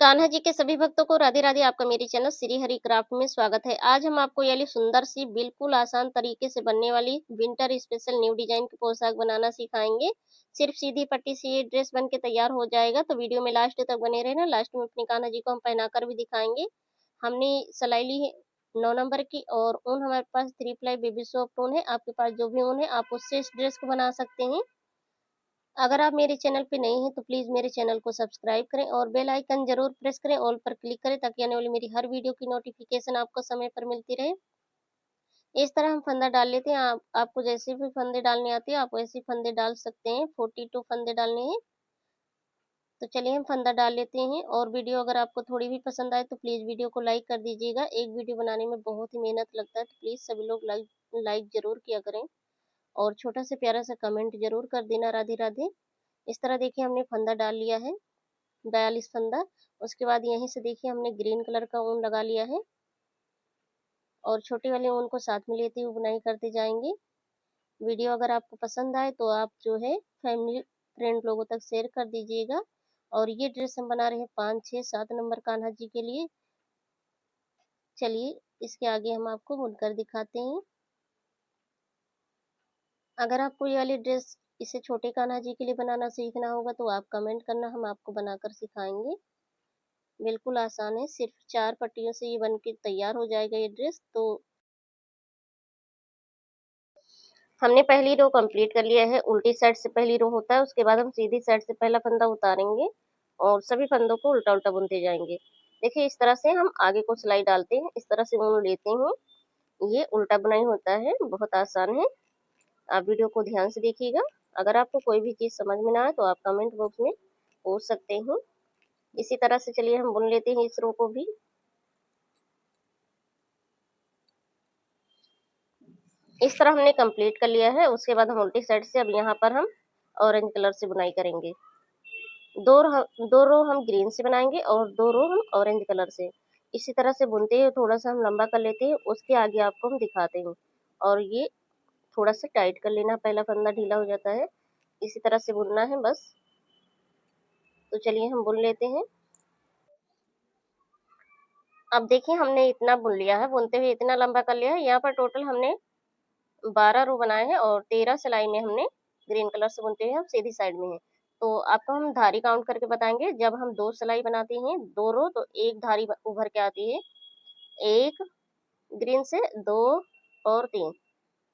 कान्हा जी के सभी भक्तों को राधे राधे। आपका मेरे चैनल श्री हरि क्राफ्ट में स्वागत है। आज हम आपको ये वाली सुंदर सी बिल्कुल आसान तरीके से बनने वाली विंटर स्पेशल न्यू डिजाइन की पोशाक बनाना सिखाएंगे। सिर्फ सीधी पट्टी से ये ड्रेस बन के तैयार हो जाएगा, तो वीडियो में लास्ट तक बने रहना। लास्ट में अपनी कान्हा जी को हम पहनाकर भी दिखाएंगे। हमने सिलाई ली है 9 नंबर की, और ऊन हमारे पास 3 प्लाई बेबी सॉफ्ट ऊन है। आपके पास जो भी ऊन है आप उससे इस ड्रेस को बना सकते हैं। अगर आप मेरे चैनल पे नए हैं तो प्लीज़ मेरे चैनल को सब्सक्राइब करें और बेल आइकन जरूर प्रेस करें, ऑल पर क्लिक करें, ताकि आने वाली मेरी हर वीडियो की नोटिफिकेशन आपको समय पर मिलती रहे। इस तरह हम फंदा डाल लेते हैं। आपको जैसे भी फंदे डालने आते हैं आप वैसे ही फंदे डाल सकते हैं। 42 फंदे डालने हैं। तो चलिए हम फंदा डाल लेते हैं। और वीडियो अगर आपको थोड़ी भी पसंद आए तो प्लीज़ वीडियो को लाइक कर दीजिएगा। एक वीडियो बनाने में बहुत ही मेहनत लगता है, तो प्लीज़ सभी लोग लाइक लाइक जरूर किया करें और छोटा सा प्यारा सा कमेंट जरूर कर देना। राधे राधे। इस तरह देखिए हमने फंदा डाल लिया है, 42 फंदा। उसके बाद यहीं से देखिए हमने ग्रीन कलर का ऊन लगा लिया है, और छोटे वाले ऊन को साथ में लेते हुए बुनाई करते जाएंगे। वीडियो अगर आपको पसंद आए तो आप जो है फैमिली फ्रेंड लोगों तक शेयर कर दीजिएगा। और ये ड्रेस हम बना रहे हैं 5, 6, 7 नंबर कान्हा जी के लिए। चलिए इसके आगे हम आपको बुनकर दिखाते हैं। अगर आपको ये वाली ड्रेस इसे छोटे कान्हा जी के लिए बनाना सीखना होगा तो आप कमेंट करना, हम आपको बनाकर सिखाएंगे। बिल्कुल आसान है, सिर्फ 4 पट्टियों से ये बन के तैयार हो जाएगा ये ड्रेस। तो हमने पहली रो कंप्लीट कर लिया है। उल्टी साइड से पहली रो होता है, उसके बाद हम सीधी साइड से पहला फंदा उतारेंगे और सभी फंदों को उल्टा उल्टा बुनते जाएंगे। देखिए इस तरह से हम आगे को सिलाई डालते हैं, इस तरह से ऊन लेते हैं। ये उल्टा बुनाई होता है, बहुत आसान है। आप वीडियो को ध्यान से देखिएगा। अगर आपको कोई भी चीज़ समझ में ना आए तो आप कमेंट बॉक्स में पूछ सकते हैं। इसी तरह से चलिए हम बुन लेते हैं इस रो को भी। इस तरह हमने कंप्लीट कर लिया है। उसके बाद हम उल्टी साइड से अब यहाँ पर हम ऑरेंज कलर से बुनाई करेंगे। दो रो हम ग्रीन से बनाएंगे और 2 रो हम ऑरेंज कलर से। इसी तरह से बुनते हैं, थोड़ा सा हम लंबा कर लेते हैं, उसके आगे आपको हम दिखाते हैं। और ये थोड़ा सा टाइट कर लेना, पहला फंदा ढीला हो जाता है। इसी तरह से बुनना है बस। तो चलिए हम बुन लेते हैं। अब देखिए हमने इतना बुन लिया है, बुनते हुए इतना लंबा कर लिया है। यहाँ पर टोटल हमने 12 रो बनाए हैं और 13 सिलाई में हमने ग्रीन कलर से बुनते हुए हम सीधी साइड में है। तो आपको हम धारी काउंट करके बताएंगे। जब हम 2 सिलाई बनाते हैं 2 रो, तो एक धारी उभर के आती है। एक ग्रीन से, 2 और 3।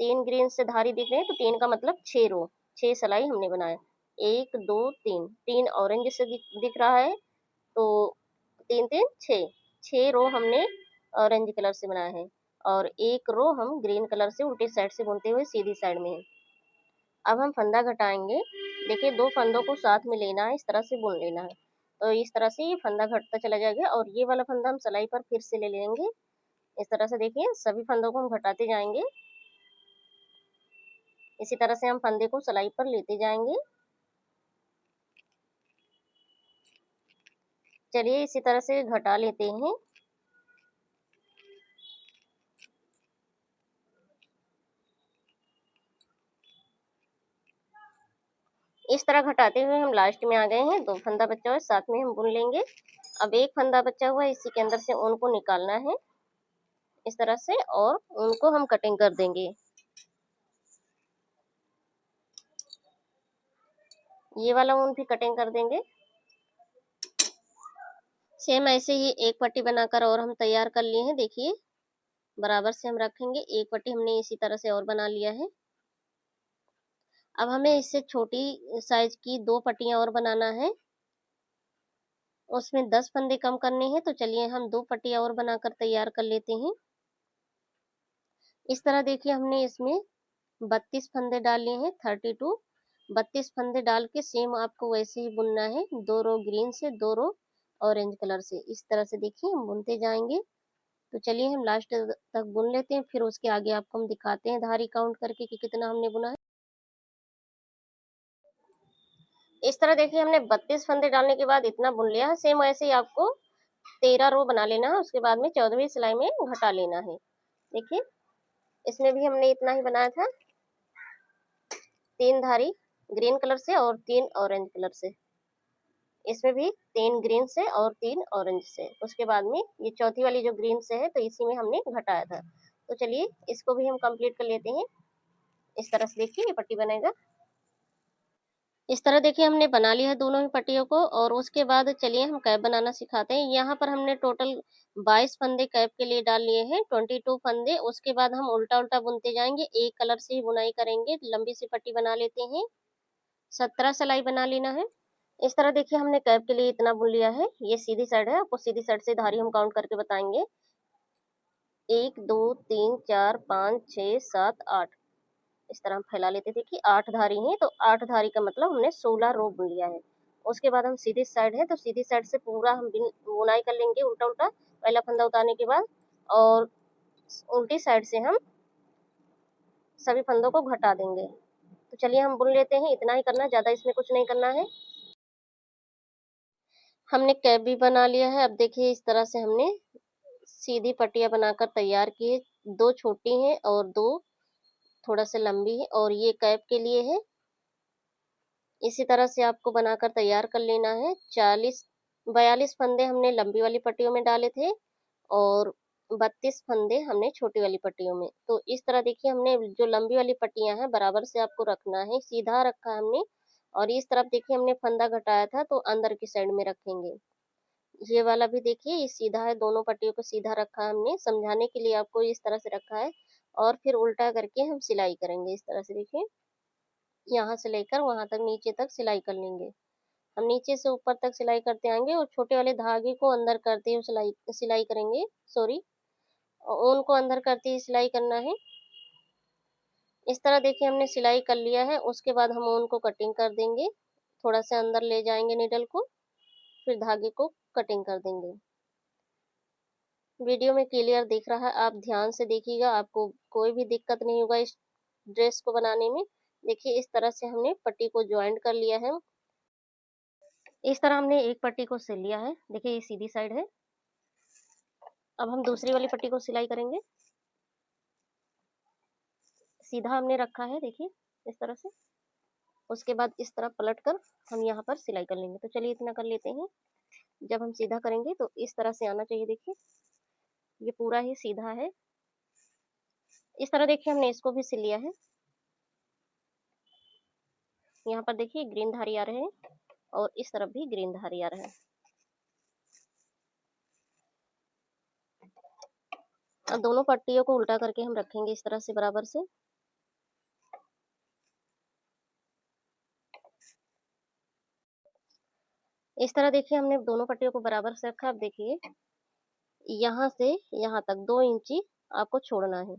3 ग्रीन से धारी दिख रहे हैं, तो 3 का मतलब 6 रो, 6 सिलाई हमने बनाए। 1 2 3, 3 ऑरेंज से दिख रहा है, तो 3 3 6, 6 रो हमने ऑरेंज कलर से बनाया है। और एक रो हम ग्रीन कलर से उल्टी साइड से बुनते हुए सीधी साइड में है। अब हम फंदा घटाएंगे। देखिए 2 फंदों को साथ में लेना है, इस तरह से बुन लेना है। तो इस तरह से ये फंदा घटता चला जाएगा, और ये वाला फंदा हम सिलाई पर फिर से ले लेंगे। इस तरह से देखिए सभी फंदों को हम घटाते जाएंगे। इसी तरह से हम फंदे को सिलाई पर लेते जाएंगे। चलिए इसी तरह से घटा लेते हैं। इस तरह घटाते हुए हम लास्ट में आ गए हैं। 2 फंदा बचा हुआ है, साथ में हम बुन लेंगे। अब एक फंदा बचा हुआ है, इसी के अंदर से ऊन को निकालना है इस तरह से, और ऊन को हम कटिंग कर देंगे। ये वाला ऊन भी कटिंग कर देंगे। सेम ऐसे ही एक पट्टी बनाकर और हम तैयार कर लिए हैं। देखिए बराबर से हम रखेंगे। एक पट्टी हमने इसी तरह से और बना लिया है। अब हमें इससे छोटी साइज की 2 पट्टियां और बनाना है, उसमें 10 फंदे कम करने हैं। तो चलिए हम 2 पट्टियां और बनाकर तैयार कर लेते हैं। इस तरह देखिए हमने इसमें 32 फंदे डाल लिए हैं, 32। 32 फंदे डाल के सेम आपको वैसे ही बुनना है। 2 रो ग्रीन से, 2 रो ऑरेंज कलर से। इस तरह से देखिए हम बुनते जाएंगे। तो चलिए हम लास्ट तक बुन लेते हैं, फिर उसके आगे आपको हम दिखाते हैं धारी काउंट करके कि कितना हमने बुना है। इस तरह देखिए हमने 32 फंदे डालने के बाद इतना बुन लिया है। सेम ऐसे ही आपको 13 रो बना लेना है। उसके बाद में 14वीं सिलाई में घटा लेना है। देखिए इसमें भी हमने इतना ही बनाया था, 3 धारी ग्रीन कलर से और 3 ऑरेंज कलर से। इसमें भी 3 ग्रीन से और 3 ऑरेंज से। उसके बाद में ये चौथी वाली जो ग्रीन से है तो इसी में हमने घटाया था। तो चलिए इसको भी हम कंप्लीट कर लेते हैं। इस तरह से देखिए ये पट्टी बनेगा। इस तरह देखिए हमने बना लिया है दोनों ही पट्टियों को। और उसके बाद चलिए हम कैप बनाना सिखाते हैं। यहाँ पर हमने टोटल 22 फंदे कैप के लिए डाल लिए हैं, 22 फंदे। उसके बाद हम उल्टा उल्टा बुनते जाएंगे, एक कलर से ही बुनाई करेंगे। लंबी सी पट्टी बना लेते हैं, 17 सिलाई बना लेना है। इस तरह देखिए हमने कैप के लिए इतना बुन लिया है। ये सीधी साइड है, आपको सीधी साइड से धारी हम काउंट करके बताएंगे। 1 2 3 4 5 6 7 8। इस तरह हम फैला लेते। देखिए 8 धारी हैं, तो 8 धारी का मतलब हमने 16 रो बुन लिया है। उसके बाद हम सीधी साइड है तो सीधी साइड से पूरा हम बुनाई कर लेंगे उल्टा उल्टा, पहला फंदा उतारने के बाद। और उल्टी साइड से हम सभी फंदों को घटा देंगे। तो चलिए हम बुन लेते हैं। इतना ही करना, ज्यादा इसमें कुछ नहीं करना है। हमने कैप भी बना लिया है। अब देखिए इस तरह से हमने सीधी पट्टियां बनाकर तैयार की है। 2 छोटी हैं और 2 थोड़ा सा लंबी है, और ये कैप के लिए है। इसी तरह से आपको बनाकर तैयार कर लेना है। 42 फंदे हमने लंबी वाली पट्टियों में डाले थे, और 32 फंदे हमने छोटी वाली पट्टियों में। तो इस तरह देखिए हमने जो लंबी वाली पट्टियां हैं बराबर से आपको रखना है, सीधा रखा हमने। और इस तरफ देखिए हमने फंदा घटाया था तो अंदर की साइड में रखेंगे। ये वाला भी देखिए ये सीधा है, दोनों पट्टियों को सीधा रखा हमने, समझाने के लिए आपको इस तरह से रखा है। और फिर उल्टा करके हम सिलाई करेंगे। इस तरह से देखिए यहाँ से लेकर वहां तक नीचे तक सिलाई कर लेंगे। हम नीचे से ऊपर तक सिलाई करते आएंगे, और छोटे वाले धागे को अंदर करते हुए सिलाई सिलाई करेंगे। सॉरी, ऊन को अंदर करते ही सिलाई करना है। इस तरह देखिए हमने सिलाई कर लिया है। उसके बाद हम ऊन को कटिंग कर देंगे, थोड़ा सा अंदर ले जाएंगे निडल को, फिर धागे को कटिंग कर देंगे। वीडियो में क्लियर दिख रहा है, आप ध्यान से देखिएगा, आपको कोई भी दिक्कत नहीं होगा इस ड्रेस को बनाने में। देखिए इस तरह से हमने पट्टी को ज्वाइंट कर लिया है। इस तरह हमने एक पट्टी को सिल लिया है। देखिए ये सीधी साइड है। अब हम दूसरी वाली पट्टी को सिलाई करेंगे। सीधा हमने रखा है देखिए इस तरह से। उसके बाद इस तरह पलट कर हम यहाँ पर सिलाई कर लेंगे। तो चलिए इतना कर लेते हैं। जब हम सीधा करेंगे तो इस तरह से आना चाहिए। देखिए ये पूरा ही सीधा है। इस तरह देखिए हमने इसको भी सिल लिया है। यहाँ पर देखिए ग्रीन धारी आ रहे हैं, और इस तरफ भी ग्रीन धारी आ रहा है। अब दोनों पट्टियों को उल्टा करके हम रखेंगे इस तरह से बराबर से। इस तरह देखिए हमने दोनों पट्टियों को बराबर से रखा। अब देखिए यहाँ से यहाँ तक 2 इंची आपको छोड़ना है।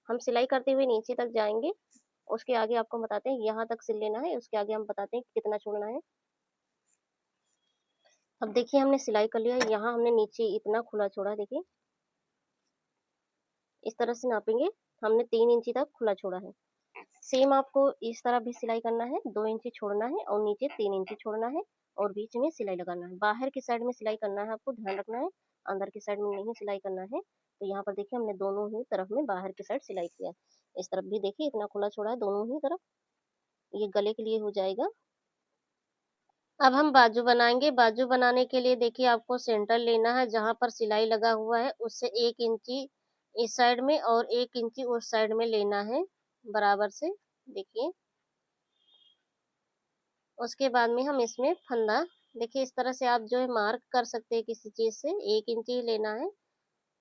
हम सिलाई करते हुए नीचे तक जाएंगे, उसके आगे आपको बताते हैं यहाँ तक सिल लेना है, उसके आगे हम बताते हैं कितना छोड़ना है। अब देखिए हमने सिलाई कर लिया है। यहाँ हमने नीचे इतना खुला छोड़ा। देखिए इस तरह से नापेंगे, हमने 3 इंची तक खुला छोड़ा है। सेम आपको इस तरह भी सिलाई करना है, 2 इंची छोड़ना है और नीचे 3 इंची छोड़ना है, और बीच में सिलाई लगाना है। बाहर की साइड में सिलाई करना है, आपको ध्यान रखना है, अंदर की साइड में नहीं सिलाई करना है। तो यहाँ पर देखिए हमने दोनों ही तरफ में बाहर की साइड सिलाई किया। इस तरफ भी देखिए इतना खुला छोड़ा है दोनों ही तरफ, ये गले के लिए हो जाएगा। अब हम बाजू बनाएंगे। बाजू बनाने के लिए देखिए आपको सेंटर लेना है, जहां पर सिलाई लगा हुआ है उससे 1 इंची इस साइड में और 1 इंची उस साइड में लेना है बराबर से। देखिए उसके बाद में हम इसमें फंदा, देखिए इस तरह से आप जो है मार्क कर सकते हैं किसी चीज से। 1 इंची ही लेना है,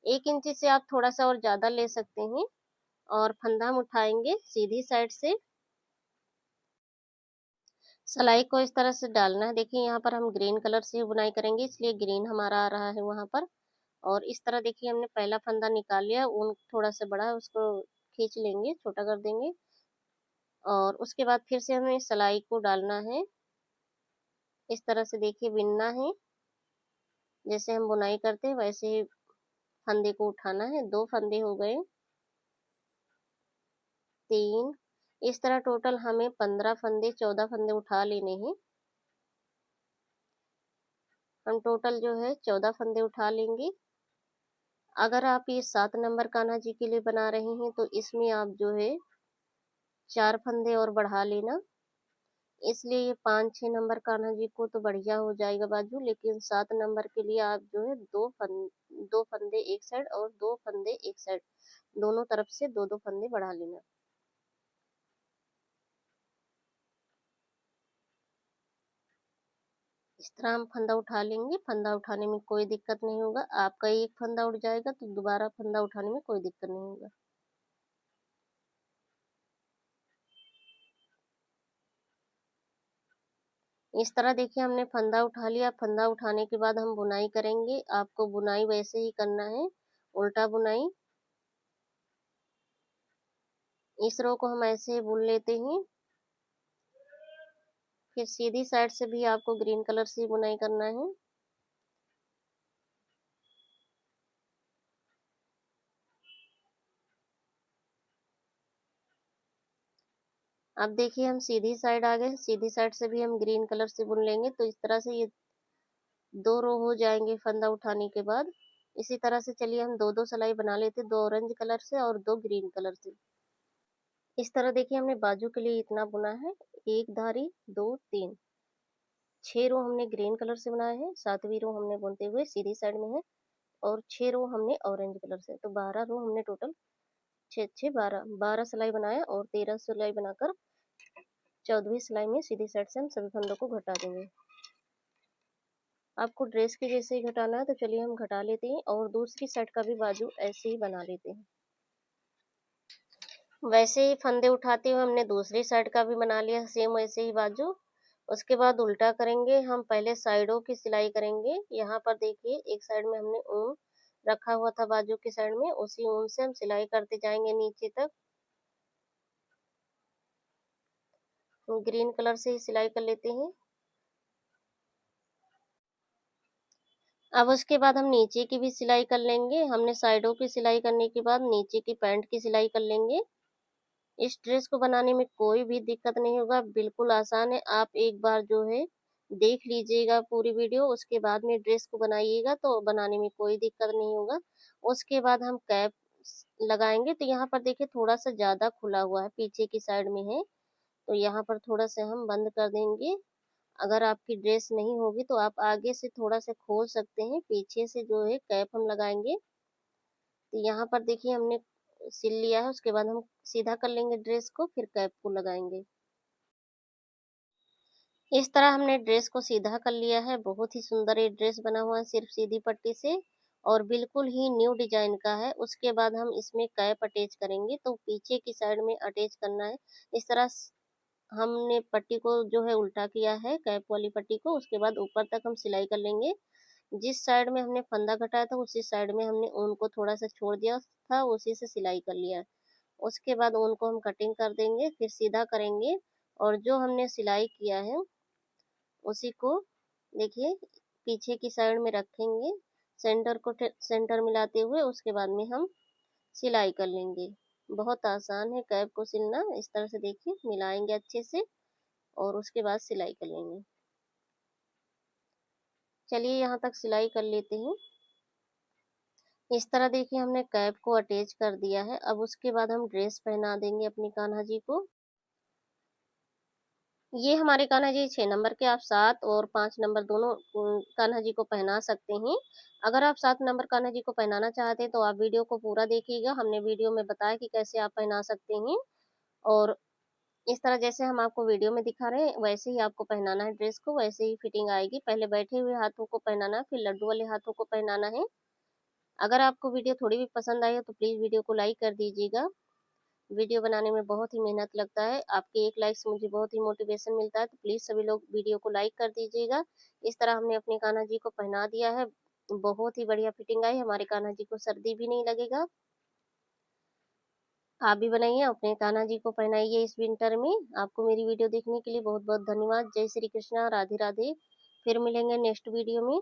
1 इंची से आप थोड़ा सा और ज्यादा ले सकते हैं। और फंदा हम उठाएंगे सीधी साइड से, सिलाई को इस तरह से डालना है। देखिए यहाँ पर हम ग्रीन कलर से बुनाई करेंगे, इसलिए ग्रीन हमारा आ रहा है वहां पर। और इस तरह देखिए हमने पहला फंदा निकाल लिया, ऊन थोड़ा सा बड़ा है उसको खींच लेंगे, छोटा कर देंगे। और उसके बाद फिर से हमें सिलाई को डालना है। इस तरह से देखिए बिनना है, जैसे हम बुनाई करते हैं वैसे ही फंदे को उठाना है। 2 फंदे हो गए, 3, इस तरह टोटल हमें 15 फंदे 14 फंदे उठा लेने हैं। हम टोटल जो है 14 फंदे उठा लेंगे। अगर आप ये 7 नंबर कान्हा जी के लिए बना रहे हैं तो इसमें आप जो है 4 फंदे और बढ़ा लेना। इसलिए ये 5-6 नंबर कान्हा जी को तो बढ़िया हो जाएगा बाजू, लेकिन 7 नंबर के लिए आप जो है 2 फंदे एक साइड और 2 फंदे एक साइड, दोनों तरफ से 2-2 फंदे बढ़ा लेना। इस तरह हम फंदा उठा लेंगे। फंदा उठाने में कोई दिक्कत नहीं होगा। आपका एक फंदा उठ जाएगा तो दोबारा फंदा उठाने में कोई दिक्कत नहीं होगा। इस तरह देखिए हमने फंदा उठा लिया। फंदा उठाने के बाद हम बुनाई करेंगे। आपको बुनाई वैसे ही करना है, उल्टा बुनाई। इस रो को हम ऐसे ही बुन लेते हैं। फिर सीधी साइड से भी आपको ग्रीन कलर से बुनाई करना है। अब देखिए हम सीधी साइड आ गए। सीधी साइड से भी हम ग्रीन कलर से बुन लेंगे। तो इस तरह से ये 2 रो हो जाएंगे फंदा उठाने के बाद। इसी तरह से चलिए हम 2-2 सिलाई बना लेते, 2 ऑरेंज कलर से और 2 ग्रीन कलर से। इस तरह देखिए हमने बाजू के लिए इतना बुना है। एक धारी, 2, 3, 6 रो हमने ग्रीन कलर से बनाए हैं। 7वीं रो हमने बुनते हुए सीधी साइड में है और 6 रो हमने ऑरेंज कलर से। तो 12 रो हमने टोटल, 6 6 12 12 सिलाई बनाया और 13 सिलाई बनाकर 14वीं सिलाई में सीधी साइड से हम सभी फंदों को घटा देंगे। आपको ड्रेस के जैसे ही घटाना है तो चलिए हम घटा लेते हैं और दूसरी साइड का भी बाजू ऐसे ही बना लेते हैं। वैसे ही फंदे उठाते हुए हमने दूसरी साइड का भी बना लिया, सेम वैसे ही बाजू। उसके बाद उल्टा करेंगे। हम पहले साइडों की सिलाई करेंगे। यहाँ पर देखिए एक साइड में हमने ऊन रखा हुआ था बाजू की साइड में, उसी ऊन से हम सिलाई करते जाएंगे नीचे तक। ग्रीन कलर से ही सिलाई कर लेते हैं। अब उसके बाद हम नीचे की भी सिलाई कर लेंगे। हमने साइडों की सिलाई करने के बाद नीचे की पैंट की सिलाई कर लेंगे। इस ड्रेस को बनाने में कोई भी दिक्कत नहीं होगा, बिल्कुल आसान है। आप एक बार जो है देख लीजिएगा पूरी वीडियो, उसके बाद में ड्रेस को बनाइएगा तो बनाने में कोई दिक्कत नहीं होगा। उसके बाद हम कैप लगाएंगे। तो यहाँ पर देखिए थोड़ा सा ज़्यादा खुला हुआ है, पीछे की साइड में है, तो यहाँ पर थोड़ा सा हम बंद कर देंगे। अगर आपकी ड्रेस नहीं होगी तो आप आगे से थोड़ा सा खोल सकते हैं। पीछे से जो है कैप हम लगाएंगे। तो यहाँ पर देखिए हमने सिल लिया है। उसके बाद हम सीधा कर लेंगे ड्रेस को, फिर कैप को लगाएंगे। इस तरह हमने ड्रेस को सीधा कर लिया है। बहुत ही सुंदर ये ड्रेस बना हुआ है सिर्फ सीधी पट्टी से और बिल्कुल ही न्यू डिजाइन का है। उसके बाद हम इसमें कैप अटैच करेंगे। तो पीछे की साइड में अटैच करना है। इस तरह हमने पट्टी को जो है उल्टा किया है, कैप वाली पट्टी को। उसके बाद ऊपर तक हम सिलाई कर लेंगे। जिस साइड में हमने फंदा घटाया था उसी साइड में हमने ऊन को थोड़ा सा छोड़ दिया था, उसी से सिलाई कर लिया। उसके बाद ऊन को हम कटिंग कर देंगे, फिर सीधा करेंगे और जो हमने सिलाई किया है उसी को देखिए पीछे की साइड में रखेंगे, सेंटर को सेंटर मिलाते हुए। उसके बाद में हम सिलाई कर लेंगे। बहुत आसान है कैप को सिलना। इस तरह से देखिए मिलाएंगे अच्छे से और उसके बाद सिलाई कर लेंगे। चलिए यहाँ तक सिलाई कर लेते हैं। इस तरह देखिए हमने कैप को अटैच कर दिया है। अब उसके बाद हम ड्रेस पहना देंगे अपनी कान्हा जी को। ये हमारे कान्हा जी 6 नंबर के, आप 7 और 5 नंबर दोनों कान्हा जी को पहना सकते हैं। अगर आप 7 नंबर कान्हा जी को पहनाना चाहते हैं तो आप वीडियो को पूरा देखिएगा। हमने वीडियो में बताया कि कैसे आप पहना सकते हैं और इस तरह जैसे हम आपको वीडियो में दिखा रहे हैं वैसे ही आपको पहनाना है ड्रेस को, वैसे ही फिटिंग आएगी। पहले बैठे हुए हाथों को पहनाना है, फिर लड्डू वाले हाथों को पहनाना है। अगर आपको वीडियो थोड़ी भी पसंद आई हो तो प्लीज़ वीडियो को लाइक कर दीजिएगा। वीडियो बनाने में बहुत ही मेहनत लगता है। आपके एक लाइक से मुझे बहुत ही मोटिवेशन मिलता है, तो प्लीज़ सभी लोग वीडियो को लाइक कर दीजिएगा। इस तरह हमने अपने कान्हा जी को पहना दिया है। बहुत ही बढ़िया फिटिंग आई। हमारे कान्हा जी को सर्दी भी नहीं लगेगा। आप भी बनाइए, अपने कान्हा जी को पहनाइए इस विंटर में। आपको मेरी वीडियो देखने के लिए बहुत बहुत धन्यवाद। जय श्री कृष्णा, राधे राधे। फिर मिलेंगे नेक्स्ट वीडियो में।